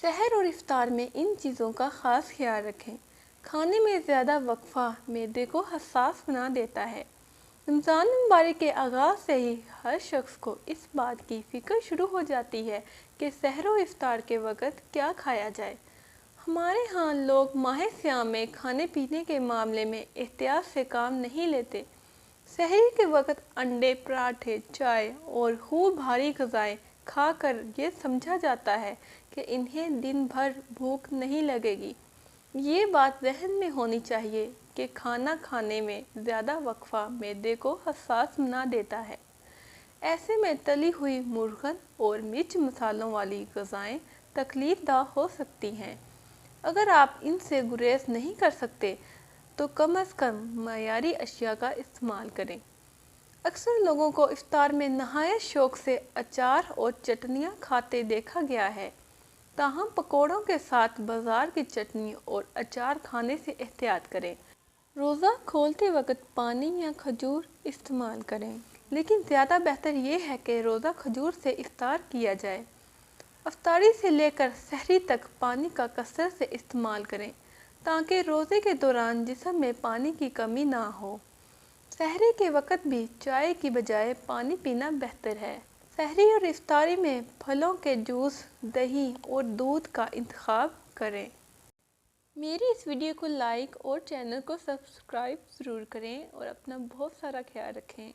سحر اور افطار میں ان چیزوں کا خاص خیال رکھیں۔ کھانے میں زیادہ وقفہ معدے کو حساس بنا دیتا ہے۔ رمضان مبارک کے آغاز سے ہی ہر شخص کو اس بات کی فکر شروع ہو جاتی ہے کہ سحر و افطار کے وقت کیا کھایا جائے۔ ہمارے ہاں لوگ ماہ سیام میں کھانے پینے کے معاملے میں احتیاط سے کام نہیں لیتے۔ سحری کے وقت انڈے، پراٹھے، چائے اور خوب بھاری غذائیں کھا کر یہ سمجھا جاتا ہے کہ انہیں دن بھر بھوک نہیں لگے گی۔ یہ بات ذہن میں ہونی چاہیے کہ کھانا کھانے میں زیادہ وقفہ معدے کو حساس بنا دیتا ہے۔ ایسے میں تلی ہوئی مرغن اور مرچ مسالوں والی غذائیں تکلیف دہ ہو سکتی ہیں۔ اگر آپ ان سے گریز نہیں کر سکتے تو کم از کم معیاری اشیاء کا استعمال کریں۔ اکثر لوگوں کو افطار میں نہایت شوق سے اچار اور چٹنیاں کھاتے دیکھا گیا ہے، تاہم پکوڑوں کے ساتھ بازار کی چٹنی اور اچار کھانے سے احتیاط کریں۔ روزہ کھولتے وقت پانی یا کھجور استعمال کریں، لیکن زیادہ بہتر یہ ہے کہ روزہ کھجور سے افطار کیا جائے۔ افطاری سے لے کر سحری تک پانی کا کثرت سے استعمال کریں تاکہ روزے کے دوران جسم میں پانی کی کمی نہ ہو۔ سحری کے وقت بھی چائے کی بجائے پانی پینا بہتر ہے۔ سحری اور افطاری میں پھلوں کے جوس، دہی اور دودھ کا انتخاب کریں۔ میری اس ویڈیو کو لائک اور چینل کو سبسکرائب ضرور کریں اور اپنا بہت سارا خیال رکھیں۔